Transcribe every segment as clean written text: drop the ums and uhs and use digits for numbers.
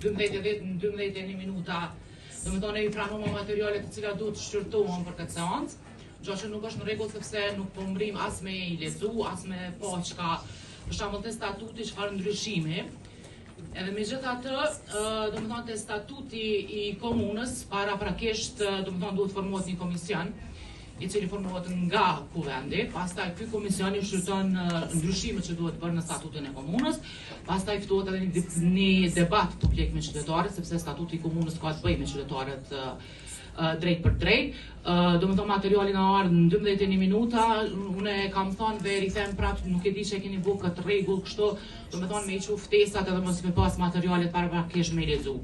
12 minuta, do të thonë i pranojmë materialet të cilat duhet të shqyrtohen për këtë seancë, gjë që nuk është në rregull sepse nuk po mbrim as me i lezu, as me po çka, për shembull te statuti çfarë ndryshimi. Edhe megjithatë, do të thonë te statuti i komunës paraprakisht, do të thonë duhet formohet një komision i cili formohet nga kuvendi, pastaj ky komision i shqyrton ndryshimet që duhet bërë në statutin e komunës, pastaj ftohet edhe një debat publik me qytetarët, sepse statuti i komunës ka të bëjë me qytetarët drejt për drejt. Do të thonë materialin e ardhur në 12 minuta, unë kam thënë dhe rikthem prapë, nuk e di që e keni bërë këtë rregull kështu, do të thonë me i çu ftesat edhe mos me pas materialet paraprakisht me lexu.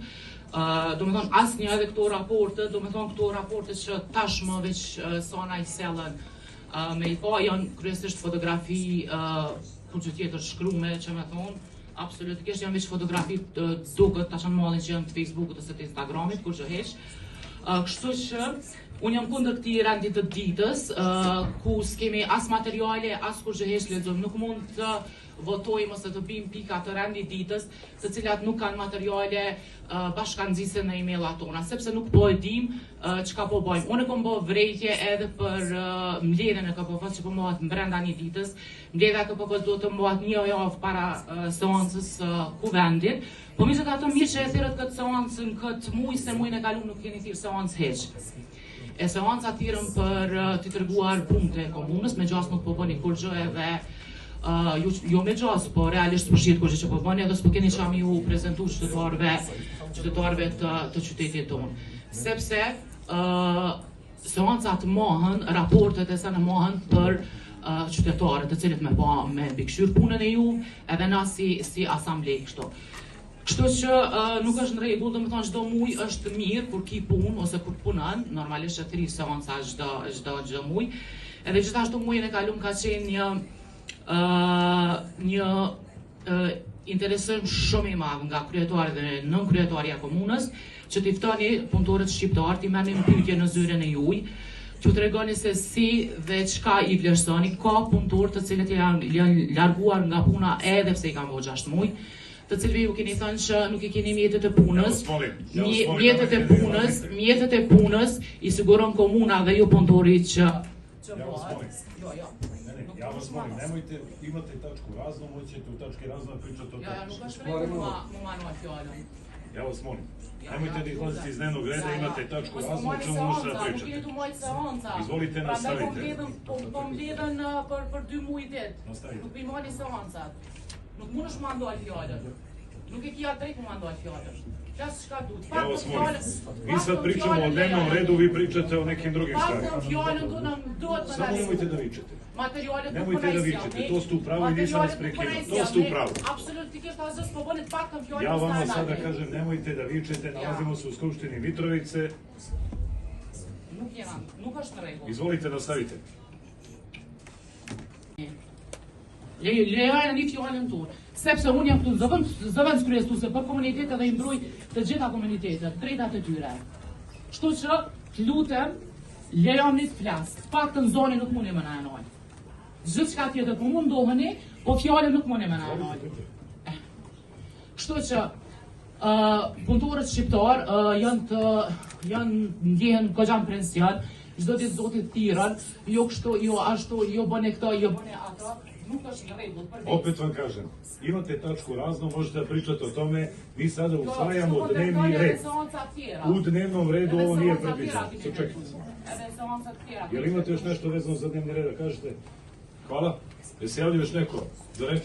Do të thonë asnjë edhe këto raporte, do të thonë këto raporte që tashmë veç sona i sellën me i pa janë kryesisht fotografi kur që tjetër shkrume që me thonë, absolutisht janë veç fotografi duket tash në mallin që janë të Facebookut ose të Instagramit kur që heq. Kështu që unë jam kundër këtij rendi të ditës, ku s'kemi as materiale, as kur që heq lexojmë, nuk mund të votojmë ose të bëjmë pika të rendi ditës, të cilat nuk kanë materiale bashkangjiese në email-at tona, sepse nuk po e dim çka po bëjmë. Unë kam bërë vrejtje edhe për mbledhjen e KPF-s që po mohet brenda një ditës. Mbledhja e KPF-s duhet të mohet një javë para seancës kuvendit. Po megjithatë mirë që e thirrët këtë seancë në këtë muaj, se muajin e kaluar nuk keni thirrë seancë hiç. E seanca thirrën për të treguar punte e komunës, me gjas nuk po bëni kur gjë edhe jo me gjas, po realisht po shihet kur që po bëni edhe s'po keni çam ju prezantuar qytetarëve të qytetit tonë. Sepse seancat mohen, raportet e sa në mohen për qytetarët të cilët me bikëshyr punën e ju, edhe na si asamblej kështu. Kështu që nuk është në rregull, do të thonë çdo muaj është mirë kur ki punë ose kur punon, normalisht është 3 seanca çdo muaj. Edhe gjithashtu muajin e kaluar ka qenë një interesim shumë i madh nga kryetari dhe nën kryetaria e komunës, që t'i ftoni punëtorët shqiptar, t'i merrni pyetje në zyrën e juaj, që tregoni se si dhe çka i vlerësoni. Ka punëtorë të cilët janë larguar nga puna edhe pse i kanë vënë 6 muaj, të cilëve ju keni thënë që nuk i keni mjetet e punës. Mjetet e punës i siguron komuna dhe ju punëtori që Ja vas molim, nemojte, imate tačku razno, moćete u tački razno pričati o tome. Nuk është rregull mu manuar fjalën. Ja vas molim, nemojte da izlazite iz dnevnog reda, imate tačku razno, o čemu možete da pričate. Izvolite, nastavite. Po mbledhen për 2 muaj ditë. Nuk i mali seancat. Nuk mund është mandoj fjallën. Nuk e kja drejt mu mandoj fjallën. Qas shka duhet. Ja vas molim. Mi sad pričamo o dnevnom redu, vi pričate o nekim drugim stvarima. Faktën fjallën duhet më Samo nemojte da vičete. Materialet nuk Nemojte da vičete, to ste u pravu i nisam vas prekinuo. To ste u pravu. Apsolutnisht asgjë s'po bëni faktën fjallën. Ja vama sada kažem, nemojte da vičete, nalazimo se u Skupštini Mitrovice. Nuk është në rregull. Izvolite, nastavite. Lejojnë një fjallën tonë, sepse unë jam këtu zëvendës kryestuese për komunitetet dhe i mbroj të gjitha komunitetet, drejtat e tyre. Kështu që, lutem, lejojmë një të flasë, faktën zoni nuk mundi më na enoj. Gjithë çka tjetër po mundoheni, po fjallën nuk mundi më na enoj. Kështu që, punëtorët shqiptar janë ndjehen goxhan pension, çdo ditë zotit thirrën, jo kështu, jo ashtu, jo bëni këto, jo bëni ato. Opet vam kažem, imate tačku razno, možete da pričate o tome, mi sada usvajamo dnevni red. U dnevnom redu ovo nije predviđeno. Čekajte. Jel imate još nešto vezano za dnevni red da kažete? Hvala. Jel se javlja još neko za reč?